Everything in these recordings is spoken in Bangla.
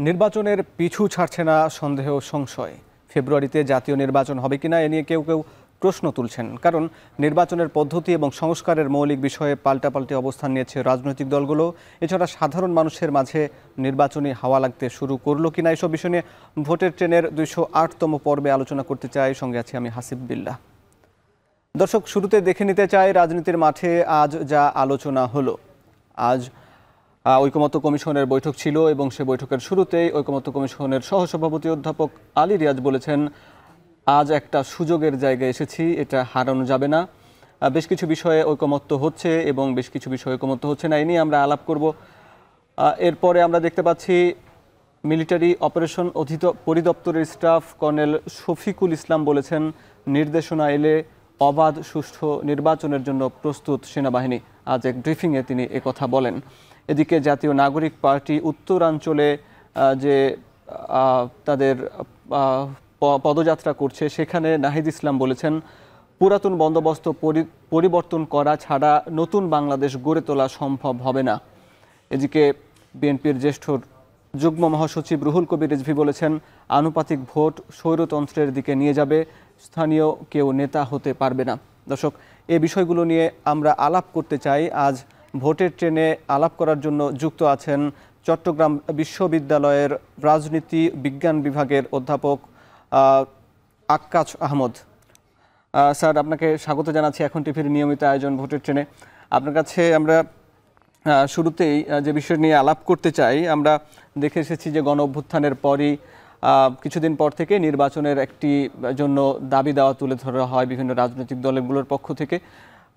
নির্বাচনের পিছু ছাড়ছে না সন্দেহ সংশয়। ফেব্রুয়ারিতে জাতীয় নির্বাচন হবে কিনা এ নিয়ে কেউ কেউ প্রশ্ন তুলছেন, কারণ নির্বাচনের পদ্ধতি এবং সংস্কারের মৌলিক বিষয়ে পাল্টাপাল্টি অবস্থান নিয়েছে রাজনৈতিক দলগুলো। এছাড়া সাধারণ মানুষের মাঝে নির্বাচনী হাওয়া লাগতে শুরু করলো কিনা এসব বিষয় নিয়ে ভোটের ট্রেনের 208তম পর্বে আলোচনা করতে চাই। সঙ্গে আছি আমি হাসিব বিল্লাহ। দর্শক, শুরুতে দেখে নিতে চাই রাজনীতির মাঠে আজ যা আলোচনা হলো। আজ ঐকমত্য কমিশনের বৈঠক ছিল এবং সে বৈঠকের শুরুতেই ঐকমত্য কমিশনের সহসভাপতি অধ্যাপক আলী রিয়াজ বলেছেন, আজ একটা সুযোগের জায়গায় এসেছি, এটা হারানো যাবে না। বেশ কিছু বিষয়ে ঐকমত্য হচ্ছে এবং বেশ কিছু বিষয়ে ঐকমত্য হচ্ছে না, এ নিয়ে আমরা আলাপ করব। এরপরে আমরা দেখতে পাচ্ছি মিলিটারি অপারেশন পরিদপ্তরের স্টাফ কর্নেল শফিকুল ইসলাম বলেছেন, নির্দেশনা এলে অবাধ সুষ্ঠু নির্বাচনের জন্য প্রস্তুত সেনাবাহিনী। আজ এক ব্রিফিংয়ে তিনি একথা বলেন। এদিকে জাতীয় নাগরিক পার্টি উত্তরাঞ্চলে যে তাদের পদযাত্রা করছে, সেখানে নাহিদ ইসলাম বলেছেন, পুরাতন বন্দোবস্ত পরিবর্তন করা ছাড়া নতুন বাংলাদেশ গড়ে তোলা সম্ভব হবে না। এদিকে বিএনপির জ্যেষ্ঠ যুগ্ম মহাসচিব রুহুল কবির রিজভী বলেছেন, আনুপাতিক ভোট স্বৈরতন্ত্রের দিকে নিয়ে যাবে, স্থানীয় কেউ নেতা হতে পারবে না। দর্শক, এই বিষয়গুলো নিয়ে আমরা আলাপ করতে চাই। আজ ভোটের ট্রেনে আলাপ করার জন্য যুক্ত আছেন চট্টগ্রাম বিশ্ববিদ্যালয়ের রাজনীতি বিজ্ঞান বিভাগের অধ্যাপক আক্কাছ আহমদ। স্যার, আপনাকে স্বাগত জানাচ্ছি এখন টিভির নিয়মিত আয়োজন ভোটের ট্রেনে। আপনার কাছে আমরা শুরুতেই যে বিষয় নিয়ে আলাপ করতে চাই, আমরা দেখে এসেছি যে গণ অভ্যুত্থানের পরই কিছুদিন পর থেকে নির্বাচনের একটি জন্য দাবি দেওয়া তুলে ধরা হয় বিভিন্ন রাজনৈতিক দলগুলোর পক্ষ থেকে।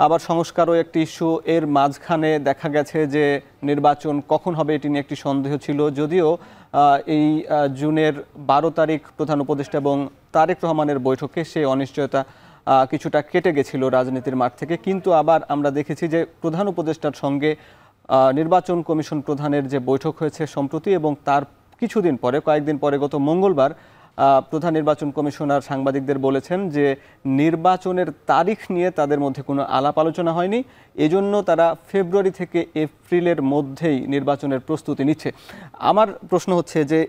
আবার সংস্কারও একটি ইস্যু। এর মাঝখানে দেখা গেছে যে নির্বাচন কখন হবে এটি নিয়ে একটি সন্দেহ ছিল, যদিও এই জুনের 12 তারিখ প্রধান উপদেষ্টা এবং তারেক রহমানের বৈঠকে সেই অনিশ্চয়তা কিছুটা কেটে গেছিল রাজনীতির মাঠ থেকে। কিন্তু আবার আমরা দেখেছি যে প্রধান উপদেষ্টার সঙ্গে নির্বাচন কমিশন প্রধানের যে বৈঠক হয়েছে সম্প্রতি, এবং তার কিছুদিন পরে কয়েকদিন পরে গত মঙ্গলবার প্রধান নির্বাচন কমিশনার সাংবাদিকদের বলেছেন যে নির্বাচনের তারিখ নিয়ে তাদের মধ্যে কোনো আলাপ আলোচনা হয়নি, এজন্য তারা ফেব্রুয়ারি থেকে এপ্রিলের মধ্যেই নির্বাচনের প্রস্তুতি নিচ্ছে। আমার প্রশ্ন হচ্ছে যে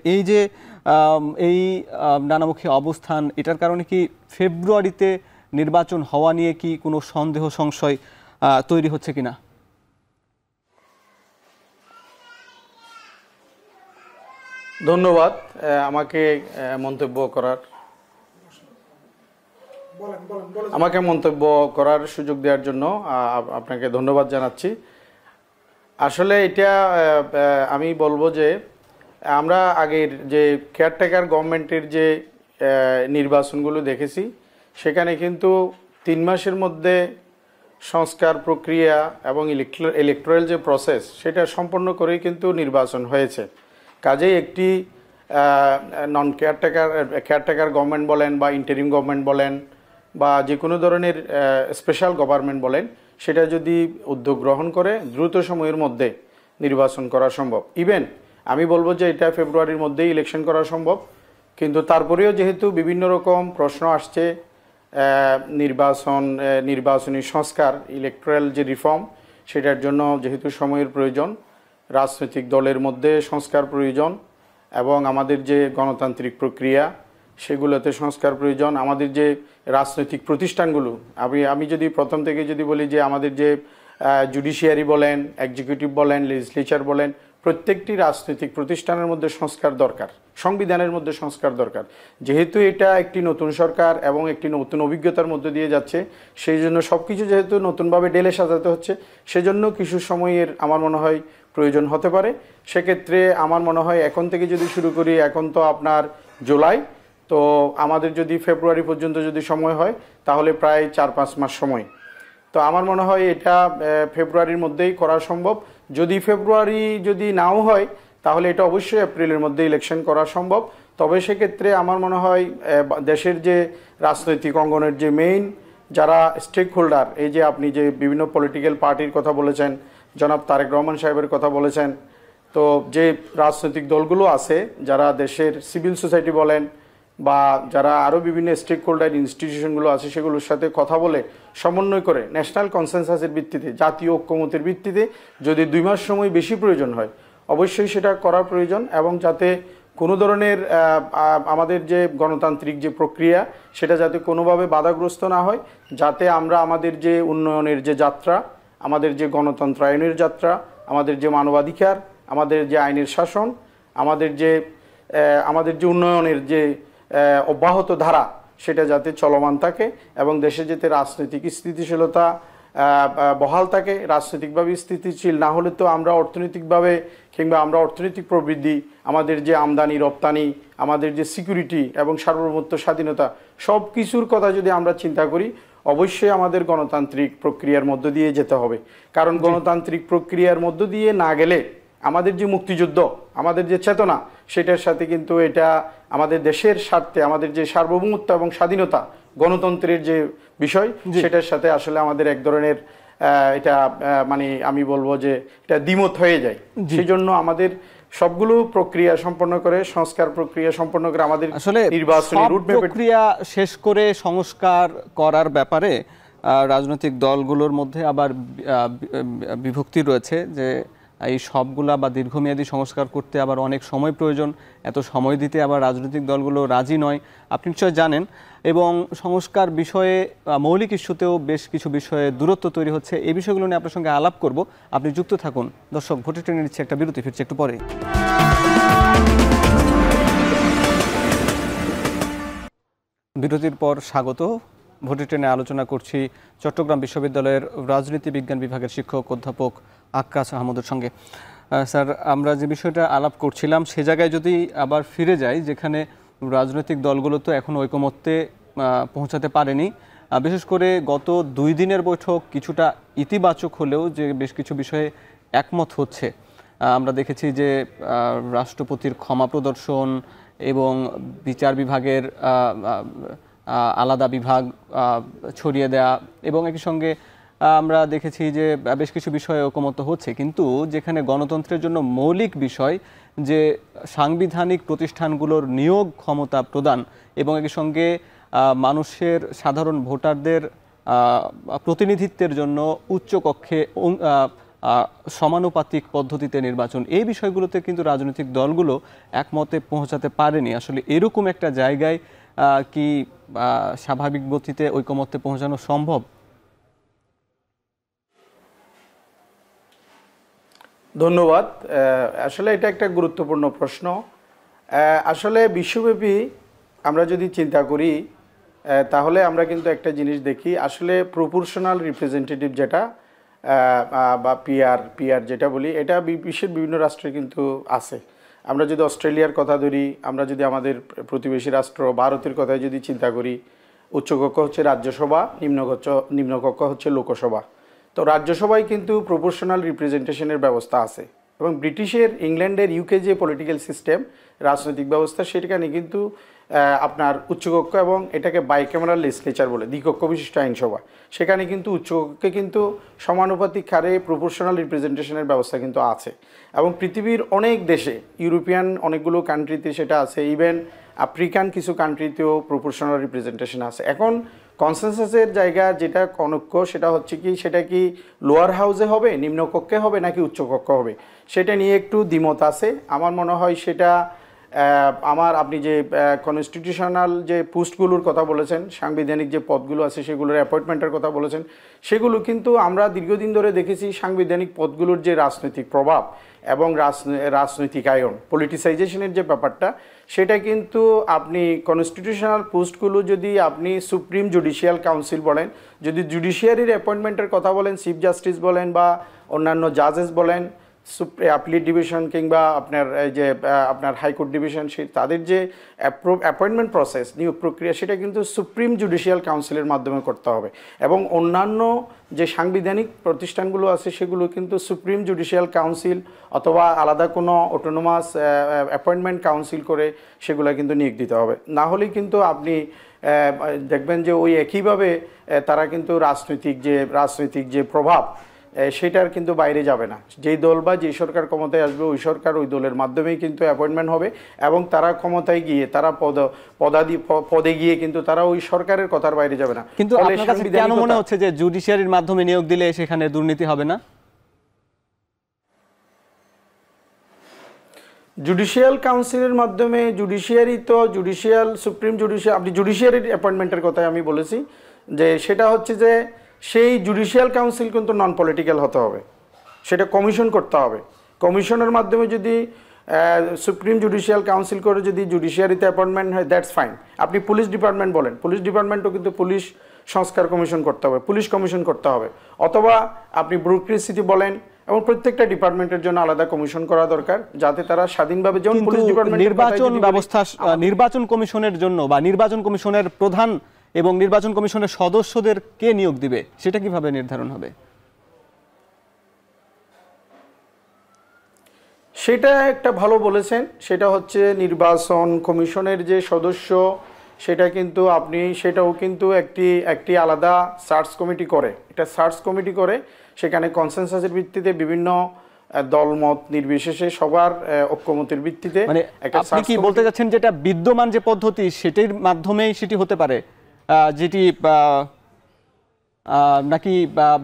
এই নানামুখী অবস্থান, এটার কারণে কি ফেব্রুয়ারিতে নির্বাচন হওয়া নিয়ে কি কোনো সন্দেহ সংশয় তৈরি হচ্ছে কিনা? ধন্যবাদ আমাকে মন্তব্য করার সুযোগ দেওয়ার জন্য আপনাকে ধন্যবাদ জানাচ্ছি। আসলে এটা আমি বলবো যে আমরা আগের যে কেয়ারটেকার গভর্নমেন্টের যে নির্বাচনগুলো দেখেছি, সেখানে কিন্তু 3 মাসের মধ্যে সংস্কার প্রক্রিয়া এবং ইলেকটোরাল যে প্রসেস, সেটা সম্পন্ন করেই কিন্তু নির্বাচন হয়েছে। কাজেই একটি নন কেয়ারটেকার গভর্নমেন্ট বলেন বা ইন্টারিম গভর্নমেন্ট বলেন বা যে কোনো ধরনের স্পেশাল গভর্নমেন্ট বলেন, সেটা যদি উদ্যোগ গ্রহণ করে দ্রুত সময়ের মধ্যে নির্বাচন করা সম্ভব। ইভেন আমি বলবো যে এটা ফেব্রুয়ারির মধ্যেই ইলেকশন করা সম্ভব। কিন্তু তারপরেও যেহেতু বিভিন্ন রকম প্রশ্ন আসছে, নির্বাচনী সংস্কার, ইলেকটোরাল যে রিফর্ম, সেটার জন্য যেহেতু সময়ের প্রয়োজন, রাজনৈতিক দলের মধ্যে সংস্কার প্রয়োজন এবং আমাদের যে গণতান্ত্রিক প্রক্রিয়া সেগুলোতে সংস্কার প্রয়োজন। আমাদের যে রাজনৈতিক প্রতিষ্ঠানগুলো, আমি যদি প্রথম থেকে যদি বলি যে আমাদের যে জুডিশিয়ারি বলেন, এক্সিকিউটিভ বলেন, লেজিসলেচার বলেন, প্রত্যেকটি রাজনৈতিক প্রতিষ্ঠানের মধ্যে সংস্কার দরকার, সংবিধানের মধ্যে সংস্কার দরকার। যেহেতু এটা একটি নতুন সরকার এবং একটি নতুন অভিজ্ঞতার মধ্যে দিয়ে যাচ্ছে, সেই জন্য সব কিছু যেহেতু নতুনভাবে ঢেলে সাজাতে হচ্ছে, সেজন্য কিছু সময়ের আমার মনে হয় প্রয়োজন হতে পারে। সেক্ষেত্রে আমার মনে হয় এখন থেকে যদি শুরু করি, এখন তো আপনার জুলাই, তো আমাদের যদি ফেব্রুয়ারি পর্যন্ত যদি সময় হয় তাহলে প্রায় 4-5 মাস সময়। তো আমার মনে হয় এটা ফেব্রুয়ারির মধ্যেই করা সম্ভব। যদি ফেব্রুয়ারি যদি নাও হয় তাহলে এটা অবশ্যই এপ্রিলের মধ্যে ইলেকশন করা সম্ভব। তবে সেক্ষেত্রে আমার মনে হয় দেশের যে রাজনৈতিক অঙ্গনের যে মেইন যারা স্টেক হোল্ডার, এই যে আপনি যে বিভিন্ন পলিটিক্যাল পার্টির কথা বলেছেন, জনাব তারেক রহমান সাহেবের কথা বলেছেন, তো যে রাজনৈতিক দলগুলো আছে, যারা দেশের সিভিল সোসাইটি বলেন বা যারা আরও বিভিন্ন স্টেক হোল্ডার ইনস্টিটিউশনগুলো আছে, সেগুলোর সাথে কথা বলে সমন্বয় করে ন্যাশনাল কনসেনসাসের ভিত্তিতে, জাতীয় ঐক্যমতের ভিত্তিতে যদি 2 মাস সময় বেশি প্রয়োজন হয়, অবশ্যই সেটা করা প্রয়োজন। এবং যাতে কোনো ধরনের আমাদের যে গণতান্ত্রিক যে প্রক্রিয়া সেটা যাতে কোনোভাবে বাধাগ্রস্ত না হয়, যাতে আমরা আমাদের যে উন্নয়নের যে যাত্রা, আমাদের যে গণতন্ত্রায়নের যাত্রা, আমাদের যে মানবাধিকার, আমাদের যে আইনের শাসন, আমাদের যে উন্নয়নের যে অব্যাহত ধারা সেটা যাতে চলমান থাকে এবং দেশে যাতে রাজনৈতিক স্থিতিশীলতা বহাল থাকে। রাজনৈতিকভাবে স্থিতিশীল না হলে তো আমরা অর্থনৈতিকভাবে কিংবা আমরা অর্থনৈতিক প্রবৃদ্ধি, আমাদের যে আমদানি রপ্তানি, আমাদের যে সিকিউরিটি এবং সার্বভৌমত্ব স্বাধীনতা সব কিছুর কথা যদি আমরা চিন্তা করি, অবশ্যই আমাদের গণতান্ত্রিক প্রক্রিয়ার মধ্য দিয়ে যেতে হবে। কারণ গণতান্ত্রিক প্রক্রিয়ার মধ্য দিয়ে না গেলে আমাদের যে মুক্তিযুদ্ধ, আমাদের যে চেতনা, সেটার সাথে কিন্তু এটা আমাদের দেশের স্বার্থে, আমাদের যে সার্বভৌমত্ব এবং স্বাধীনতা, গণতন্ত্রের যে বিষয়, সেটার সাথে আসলে আমাদের এক ধরনের এটা মানে আমি বলবো যে এটা দ্বিমত হয়ে যায়। সেই জন্য আমাদের সবগুলো প্রক্রিয়া সম্পন্ন করে, সংস্কার প্রক্রিয়া সম্পন্ন করে আমাদের আসলে নির্বাচনী রুট প্রক্রিয়া শেষ করে সংস্কার করার ব্যাপারে রাজনৈতিক দলগুলোর মধ্যে আবার বিভক্তি রয়েছে যে এই সবগুলা বা দীর্ঘমেয়াদী সংস্কার করতে আবার অনেক সময় প্রয়োজন, এত সময় দিতে আবার রাজনৈতিক দলগুলো রাজি নয়, আপনি নিশ্চয় জানেন। এবং সংস্কার বিষয়ে মৌলিক ইস্যুতেও বেশ কিছু বিষয়ে দূরত্ব তৈরি হচ্ছে। এই বিষয়গুলো নিয়ে আপনার সঙ্গে আলাপ করব, আপনি যুক্ত থাকুন। দর্শক, ভোটে টেনে নিচ্ছে একটা বিরতি, ফিরছে একটু পরে। বিরতির পর স্বাগত। ভোটে টেনে আলোচনা করছি চট্টগ্রাম বিশ্ববিদ্যালয়ের রাজনীতি বিজ্ঞান বিভাগের শিক্ষক অধ্যাপক আক্কাস আহমদের সঙ্গে। স্যার, আমরা যে বিষয়টা আলাপ করছিলাম সে জায়গায় যদি আবার ফিরে যাই, যেখানে রাজনৈতিক দলগুলো তো এখন ঐকমত্যে পৌঁছাতে পারেনি, বিশেষ করে গত 2 দিনের বৈঠক কিছুটা ইতিবাচক হলেও যে বেশ কিছু বিষয়ে একমত হচ্ছে। আমরা দেখেছি যে রাষ্ট্রপতির ক্ষমা প্রদর্শন এবং বিচার বিভাগের আলাদা বিভাগ ছড়িয়ে দেয়া, এবং একই সঙ্গে আমরা দেখেছি যে বেশ কিছু বিষয়ে ঐকমত্য হচ্ছে। কিন্তু যেখানে গণতন্ত্রের জন্য মৌলিক বিষয় যে সাংবিধানিক প্রতিষ্ঠানগুলোর নিয়োগ ক্ষমতা প্রদান এবং একই সঙ্গে মানুষের সাধারণ ভোটারদের প্রতিনিধিত্বের জন্য উচ্চকক্ষে সমানুপাতিক পদ্ধতিতে নির্বাচন, এই বিষয়গুলোতে কিন্তু রাজনৈতিক দলগুলো একমতে পৌঁছাতে পারেনি। আসলে এরকম একটা জায়গায় কি স্বাভাবিক গতিতে ঐকমত্যে পৌঁছানো সম্ভব? ধন্যবাদ। আসলে এটা একটা গুরুত্বপূর্ণ প্রশ্ন। আসলে বিশ্বব্যাপী আমরা যদি চিন্তা করি তাহলে আমরা কিন্তু একটা জিনিস দেখি, আসলে প্রপোর্শনাল রিপ্রেজেন্টেটিভ যেটা বা পিআর যেটা বলি, এটা বিশ্বের বিভিন্ন রাষ্ট্রে কিন্তু আছে। আমরা যদি অস্ট্রেলিয়ার কথা ধরি, আমরা যদি আমাদের প্রতিবেশী রাষ্ট্র ভারতের কথায় যদি চিন্তা করি, উচ্চকক্ষ হচ্ছে রাজ্যসভা, নিম্নকক্ষ হচ্ছে লোকসভা। তো রাজ্যসভায় কিন্তু প্রপোর্শনাল রিপ্রেজেন্টেশনের ব্যবস্থা আছে, এবং ব্রিটিশের, ইংল্যান্ডের, ইউকে যে পলিটিক্যাল সিস্টেম, রাজনৈতিক ব্যবস্থা, সেখানে কিন্তু আপনার উচ্চকক্ষ এবং এটাকে বাইক্যামেরাল লেজিসলেচার বলে, দ্বিকক্ষ বিশিষ্ট আইনসভা, সেখানে কিন্তু উচ্চকক্ষে কিন্তু সমানুপাতিক হারে প্রপোর্শনাল রিপ্রেজেন্টেশনের ব্যবস্থা কিন্তু আছে। এবং পৃথিবীর অনেক দেশে, ইউরোপিয়ান অনেকগুলো কান্ট্রিতে সেটা আছে, ইভেন আফ্রিকান কিছু কান্ট্রিতেও প্রপোর্শনাল রিপ্রেজেন্টেশন আছে। এখন কনসেনসাসের জায়গা যেটা অনৈক্য, সেটা হচ্ছে কি, সেটা কি লোয়ার হাউসে হবে, নিম্নকক্ষে হবে নাকি উচ্চকক্ষ হবে, সেটা নিয়ে একটু দ্বিমত আছে। আমার মনে হয় সেটা আপনি যে কনস্টিটিউশনাল যে পোস্টগুলোর কথা বলেছেন, সাংবিধানিক যে পদগুলো আছে সেগুলোর অ্যাপয়েন্টমেন্টের কথা বলেছেন, সেগুলো কিন্তু আমরা দীর্ঘদিন ধরে দেখেছি সাংবিধানিক পদগুলোর যে রাজনৈতিক প্রভাব এবং রাজনৈতিক আয়ন, পলিটিসাইজেশনের যে ব্যাপারটা, সেটা কিন্তু আপনি কনস্টিটিউশনাল পোস্টগুলো যদি আপনি সুপ্রিম জুডিশিয়াল কাউন্সিল বলেন, যদি জুডিশিয়ারির অ্যাপয়েন্টমেন্টের কথা বলেন, চিফ জাস্টিস বলেন বা অন্যান্য জাজেস বলেন, অ্যাপিলেট ডিভিশন কিংবা আপনার এই যে আপনার হাইকোর্ট ডিভিশন, তাদের যে অ্যাপয়েন্টমেন্ট প্রসেস, নিয়োগ প্রক্রিয়া, সেটা কিন্তু সুপ্রিম জুডিশিয়াল কাউন্সিলের মাধ্যমে করতে হবে। এবং অন্যান্য যে সাংবিধানিক প্রতিষ্ঠানগুলো আছে সেগুলো কিন্তু সুপ্রিম জুডিশিয়াল কাউন্সিল অথবা আলাদা কোনো অটোনোমাস অ্যাপয়েন্টমেন্ট কাউন্সিল করে সেগুলো কিন্তু নিয়োগ দিতে হবে। না হলেই কিন্তু আপনি দেখবেন যে ওই একইভাবে তারা কিন্তু রাজনৈতিক যে প্রভাব, সেটার কিন্তু বাইরে যাবে না। যেই দল বা যেই সরকার ক্ষমতায় আসবে, ওই সরকার ওই দলের মাধ্যমেই কিন্তু অ্যাপয়েন্টমেন্ট হবে, এবং তারা ক্ষমতায় গিয়ে, তারা পদে গিয়ে কিন্তু তারা ওই সরকারের কথার বাইরে যাবে না। কিন্তু আপনার কাছে কেন মনে হচ্ছে যে জুডিশিয়ারির মাধ্যমে নিয়োগ দিলে সেখানে দুর্নীতি হবে না? জুডিশিয়াল কাউন্সিলের মাধ্যমে জুডিশিয়ারি তো জুডিশিয়াল সুপ্রিম জুডিশিয়াল আপনি জুডিশিয়ারির অ্যাপয়েন্টমেন্টের কথাই আমি বলেছি যে সেটা হচ্ছে যে সেই জুডিশিয়াল কাউন্সিল কিন্তু নন পলিটিক্যাল হতে হবে, সেটা কমিশন করতে হবে। কমিশনের মাধ্যমে যদি সুপ্রিম জুডিশিয়াল কাউন্সিল করে যদি জুডিশিয়ারিতে অ্যাপয়েন্টমেন্ট হয়, দ্যাটস ফাইন। আপনি পুলিশ ডিপার্টমেন্ট বলেন, পুলিশ ডিপার্টমেন্টও কিন্তু পুলিশ সংস্কার কমিশন করতে হবে, পুলিশ কমিশন করতে হবে। অথবা আপনি ব্যুরোক্রেসি বলেন, এবং প্রত্যেকটা ডিপার্টমেন্টের জন্য আলাদা কমিশন করা দরকার, যাতে তারা স্বাধীনভাবে, যেমন পুলিশ ডিপার্টমেন্ট নির্বাচন ব্যবস্থা, নির্বাচন কমিশনের জন্য বা নির্বাচন কমিশনের প্রধান এবং নির্বাচন কমিশনের সদস্যদের কে নিয়োগ দিবে সেটা কিভাবে নির্ধারণ হবে? সেটা একটা ভালো বলেছেন, সেটা হচ্ছে নির্বাচন কমিশনের যে সদস্য, সেটা কিন্তু আপনি সেটাও কিন্তু একটি আলাদা সার্চ কমিটি করে, এটা সার্চ কমিটি করে, সেখানে কনসেনসাসের ভিত্তিতে বিভিন্ন দলমত নির্বিশেষে সবার ঐক্যমতের ভিত্তিতে মানে আপনি কি বলতে চাচ্ছেন যেটা বিদ্যমান যে পদ্ধতি সেটির মাধ্যমেই সেটি হতে পারে, যেটি নাকি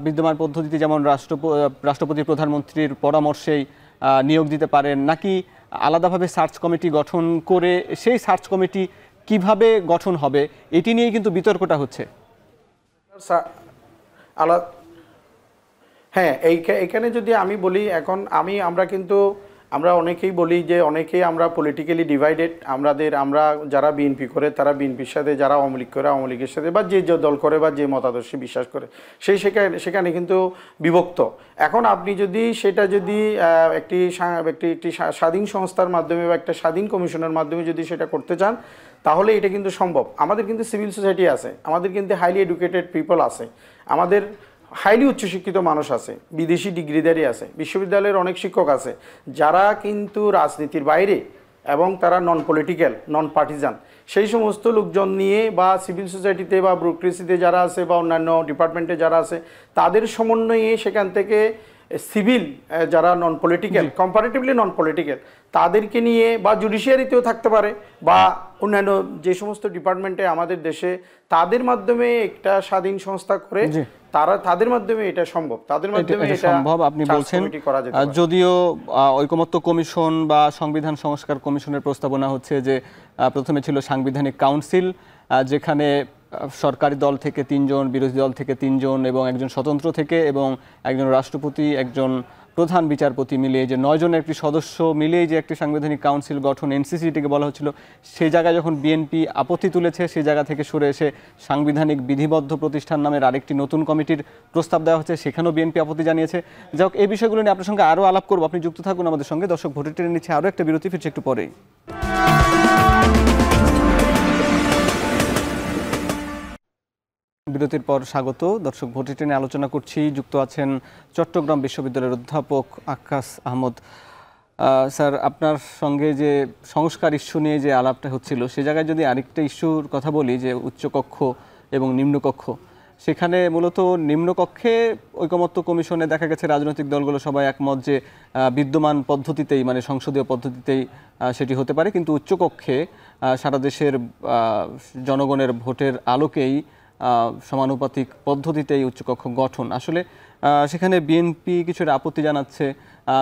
বিদ্যমান পদ্ধতিতে যেমন রাষ্ট্রপতি প্রধানমন্ত্রীর পরামর্শেই নিয়োগ দিতে পারেন, নাকি আলাদাভাবে সার্চ কমিটি গঠন করে সেই সার্চ কমিটি কিভাবে গঠন হবে এটি নিয়ে কিন্তু বিতর্কটা হচ্ছে। হ্যাঁ, এইখানে যদি আমি বলি, এখন আমরা অনেকেই বলি যে অনেকেই আমরা পলিটিক্যালি ডিভাইডেড, আমরা যারা বিএনপি করে তারা বিএনপির সাথে, যারা আওয়ামী লীগ করে আওয়ামী লীগের সাথে, বা যে দল করে বা যে মতাদর্শে বিশ্বাস করে সেখানে কিন্তু বিভক্ত। এখন আপনি যদি সেটা যদি একটি স্বাধীন সংস্থার মাধ্যমে বা একটা স্বাধীন কমিশনের মাধ্যমে যদি সেটা করতে চান, তাহলে এটা কিন্তু সম্ভব। আমাদের কিন্তু সিভিল সোসাইটি আছে, আমাদের কিন্তু হাইলি এডুকেটেড পিপল আছে, আমাদের হাইলি উচ্চশিক্ষিত মানুষ আছে, বিদেশি ডিগ্রিধারী আছে, বিশ্ববিদ্যালয়ের অনেক শিক্ষক আছে, যারা কিন্তু রাজনীতির বাইরে এবং তারা নন পলিটিক্যাল, নন পার্টিজান, সেই সমস্ত লোকজন নিয়ে বা সিভিল সোসাইটিতে বা ব্যুরোক্রেসিতে যারা আছে বা অন্যান্য ডিপার্টমেন্টে যারা আছে, তাদের সমন্বয়ে সেখান থেকে সিভিল যারা non political, comparatively non political, তাদেরকে নিয়ে, বা জুডিশিয়ারিতেও থাকতে পারে বা অন্যান্য যে সমস্ত ডিপার্টমেন্টে আমাদের দেশে, তাদের মাধ্যমে একটা স্বাধীন সংস্থা করে তাদের মাধ্যমে এটা সম্ভব, তাদের মাধ্যমে এটা সম্ভব। আপনি বলছেন যদিও ঐকমত্য কমিশন বা সংবিধান সংস্কার কমিশনের প্রস্তাবনা হচ্ছে যে প্রথমে ছিল সাংবিধানিক কাউন্সিল, যেখানে সরকারি দল থেকে 3 জন, বিরোধী দল থেকে 3 জন এবং একজন স্বতন্ত্র থেকে এবং একজন রাষ্ট্রপতি, একজন প্রধান বিচারপতি মিলিয়ে যে 9 জনের একটি সদস্য মিলিয়ে যে একটি সাংবিধানিক কাউন্সিল গঠন, এনসিসিটিকে বলা হচ্ছিল, সেই জায়গায় যখন বিএনপি আপত্তি তুলেছে, সেই জায়গা থেকে সরে এসে সাংবিধানিক বিধিবদ্ধ প্রতিষ্ঠান নামের আরেকটি নতুন কমিটির প্রস্তাব দেওয়া হচ্ছে, সেখানেও বিএনপি আপত্তি জানিয়েছে। যাই হোক, এই বিষয়গুলো নিয়ে আপনার সঙ্গে আরও আলাপ করবো, আপনি যুক্ত থাকুন আমাদের সঙ্গে। দর্শক, ভোটের ট্রেনের নিচ্ছে আরও একটা বিরতি, ফিরছে একটু পরেই। বিরতির পর স্বাগত। দর্শক, ভোটের ট্রেনে আলোচনা করছি, যুক্ত আছেন চট্টগ্রাম বিশ্ববিদ্যালয়ের অধ্যাপক আক্কাস আহমদ। স্যার, আপনার সঙ্গে যে সংস্কার ইস্যু নিয়ে যে আলাপটা হচ্ছিল, সে জায়গায় যদি আরেকটা ইস্যুর কথা বলি, যে উচ্চকক্ষ এবং নিম্নকক্ষ, সেখানে মূলত নিম্নকক্ষে ঐকমত্য কমিশনে দেখা গেছে রাজনৈতিক দলগুলো সবাই একমত যে বিদ্যমান পদ্ধতিতেই, মানে সংসদীয় পদ্ধতিতেই সেটি হতে পারে, কিন্তু উচ্চকক্ষে সারা দেশের জনগণের ভোটের আলোকেই সমানুপাতিক পদ্ধতিতেই উচ্চকক্ষ গঠন, আসলে সেখানে বিএনপি কিছুটা আপত্তি জানাচ্ছে।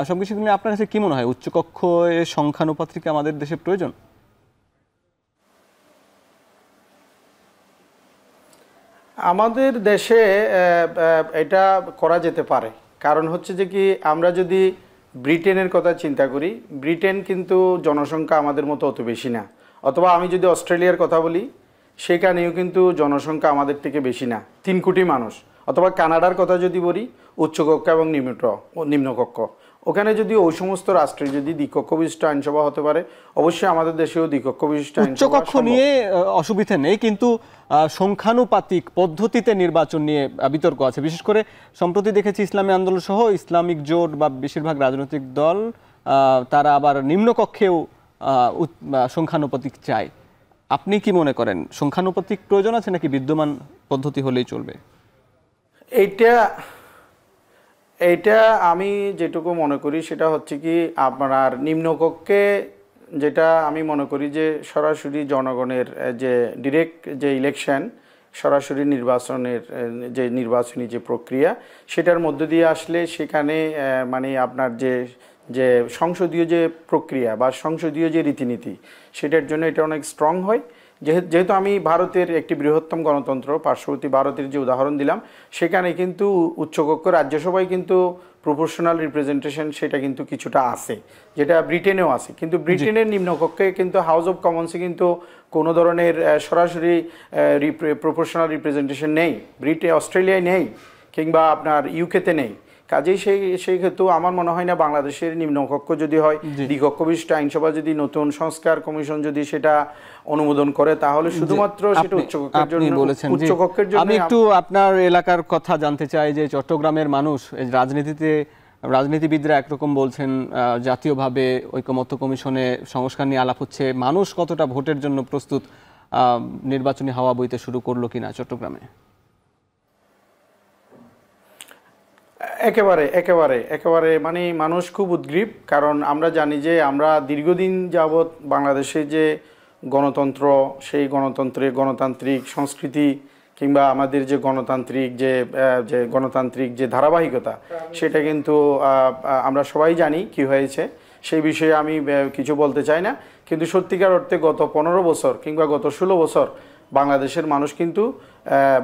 সব কিছু নিয়ে আপনার কাছে কি মনে হয়, উচ্চকক্ষ এর সংখ্যানুপাতিক আমাদের দেশে প্রয়োজন? আমাদের দেশে এটা করা যেতে পারে, কারণ হচ্ছে যে কি, আমরা যদি ব্রিটেনের কথা চিন্তা করি, ব্রিটেন কিন্তু জনসংখ্যা আমাদের মতো অত বেশি না, অথবা আমি যদি অস্ট্রেলিয়ার কথা বলি, সেখানেও কিন্তু জনসংখ্যা আমাদের থেকে বেশি না, 3 কোটি মানুষ। অথবা কানাডার কথা যদি বলি, উচ্চকক্ষ এবং নিম্নকক্ষ, ওখানে যদি ওই সমস্ত রাষ্ট্রে যদি দ্বিকক্ষ বিশিষ্ট আইনসভা হতে পারে, অবশ্যই আমাদের দেশেও দ্বিকক্ষ বিশিষ্ট উচ্চকক্ষ নিয়ে অসুবিধা নেই, কিন্তু সংখ্যানুপাতিক পদ্ধতিতে নির্বাচন নিয়ে বিতর্ক আছে। বিশেষ করে সম্প্রতি দেখেছি ইসলামী আন্দোলন সহ ইসলামিক জোট বা বেশিরভাগ রাজনৈতিক দল তারা আবার নিম্নকক্ষেও সংখ্যানুপাতিক চায়। আপনি কি মনে করেন, সংখ্যানুপাতিক প্রয়োজন আছে নাকি বিদ্যমান পদ্ধতি হলেই চলবে? এইটা আমি যেটুকু মনে করি সেটা হচ্ছে কি, আপনার নিম্নকক্ষে যেটা আমি মনে করি যে সরাসরি জনগণের যে ডিরেক্ট যে ইলেকশন, সরাসরি নির্বাচনের যে নির্বাচনী যে প্রক্রিয়া, সেটার মধ্য দিয়ে আসলে সেখানে মানে আপনার যে যে সংসদীয় যে প্রক্রিয়া বা সংসদীয় যে রীতিনীতি, সেটার জন্য এটা অনেক স্ট্রং হয়। যেহেতু আমি ভারতের একটি বৃহত্তম গণতন্ত্র, পার্শ্ববর্তী ভারতের যে উদাহরণ দিলাম, সেখানে কিন্তু উচ্চকক্ষ রাজ্যসভায় কিন্তু প্রপোর্শনাল রিপ্রেজেন্টেশন সেটা কিন্তু কিছুটা আছে, যেটা ব্রিটেনেও আছে। কিন্তু ব্রিটেনের নিম্নকক্ষে কিন্তু হাউস অফ কমন্সে কিন্তু কোনো ধরনের সরাসরি প্রপোর্শনাল রিপ্রেজেন্টেশন নেই। অস্ট্রেলিয়ায় নেই, কিংবা আপনার ইউকেতে নেই। কাজেই সেই ক্ষেত্রে আমার মনে হয় না বাংলাদেশের নিম্নকক্ষ যদি হয়, দ্বিকক্ষ বিশিষ্ট আইনসভা যদি নতুন সংস্কার কমিশন যদি সেটা অনুমোদন করে, তাহলে শুধুমাত্র সেটা উচ্চকক্ষের জন্য। উচ্চকক্ষের জন্য আমি একটু আপনার এলাকার কথা জানতে চাই যে চট্টগ্রামের মানুষ রাজনীতিবিদরা একরকম বলছেন, জাতীয়ভাবে ঐকমত্য কমিশনে সংস্কার নিয়ে আলাপ হচ্ছে, মানুষ কতটা ভোটের জন্য প্রস্তুত, নির্বাচনী হাওয়া বইতে শুরু করলো কিনা চট্টগ্রামে? একেবারে একেবারে একেবারে মানে মানুষ খুব উদ্গ্রীব। কারণ আমরা জানি যে আমরা দীর্ঘদিন যাবৎ বাংলাদেশে যে গণতন্ত্র, সেই গণতান্ত্রিক সংস্কৃতি কিংবা আমাদের যে গণতান্ত্রিক যে ধারাবাহিকতা, সেটা কিন্তু আমরা সবাই জানি কি হয়েছে। সেই বিষয়ে আমি কিছু বলতে চাই না। কিন্তু সত্যিকার অর্থে গত 15 বছর কিংবা গত 16 বছর বাংলাদেশের মানুষ কিন্তু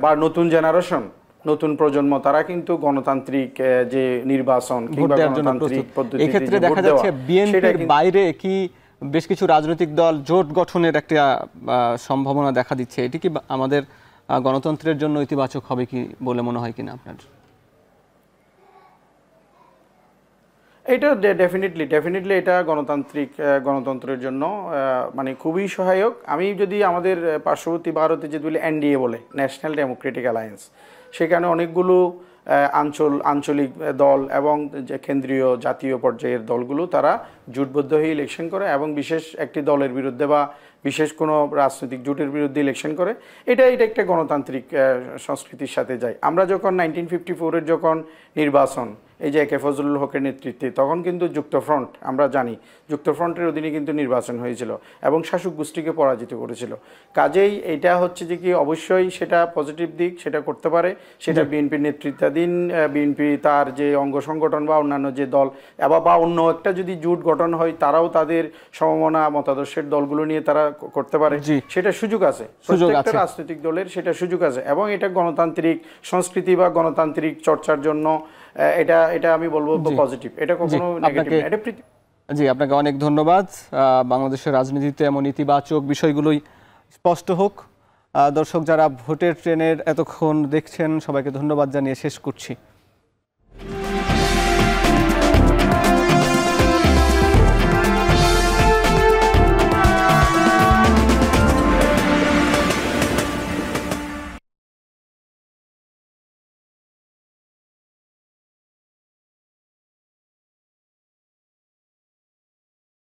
বা নতুন জেনারেশন, নতুন প্রজন্ম, তারা কিন্তু গণতান্ত্রিক যে নির্বাচন কিংবা গণতান্ত্রিক পদ্ধতিতে এক্ষেত্রে দেখা যাচ্ছে বিএনপির বাইরে কি বেশ কিছু রাজনৈতিক দল জোট গঠনের একটা সম্ভাবনা দেখা দিচ্ছে। এটি কি আমাদের গণতন্ত্রের জন্য ইতিবাচক হবে কি বলে মনে হয় কিনা আপনার? এটা ডেফিনেটলি এটা গণতন্ত্রের জন্য মানে খুবই সহায়ক। আমি যদি আমাদের পার্শ্ববর্তী ভারতে যে বলি এনডিএ বলে, ন্যাশনাল ডেমোক্রেটিক অ্যালায়েন্স, সেখানে অনেকগুলো আঞ্চলিক দল এবং যে কেন্দ্রীয় জাতীয় পর্যায়ের দলগুলো তারা জোটবদ্ধ হয়ে ইলেকশন করে এবং বিশেষ একটি দলের বিরুদ্ধে বা বিশেষ কোনো রাজনৈতিক জোটের বিরুদ্ধে ইলেকশন করে। এটা একটা গণতান্ত্রিক সংস্কৃতির সাথে যায়। আমরা যখন 1954-এর যখন নির্বাচন, এই যে একে ফজলুল হকের নেতৃত্বে, তখন কিন্তু যুক্তফ্রন্ট, আমরা জানি যুক্তফ্রন্টের অধীনে কিন্তু নির্বাচন হয়েছিল এবং শাসক গোষ্ঠীকে পরাজিত করেছিল। কাজেই এটা হচ্ছে যে কি অবশ্যই সেটা পজিটিভ দিক, সেটা করতে পারে। সেটা বিএনপির নেতৃত্বাধীন বিএনপি তার যে অঙ্গ সংগঠন বা অন্যান্য যে দল বা অন্য একটা যদি জোট গঠন হয়, তারাও তাদের সমমনা মতাদর্শের দলগুলো নিয়ে তারা করতে পারে। সেটা সুযোগ আছে, প্রত্যেকটা রাজনৈতিক দলের সেটা সুযোগ আছে। এবং এটা গণতান্ত্রিক সংস্কৃতি বা গণতান্ত্রিক চর্চার জন্য এটা আমি বলবো পজিটিভ, এটা কখনো নেগেটিভ না। জি, আপনাকে অনেক ধন্যবাদ। বাংলাদেশের রাজনীতিতে এমন ইতিবাচক বিষয়গুলোই স্পষ্ট হোক। দর্শক যারা ভোটের ট্রেনের এতক্ষণ দেখছেন, সবাইকে ধন্যবাদ জানিয়ে শেষ করছি।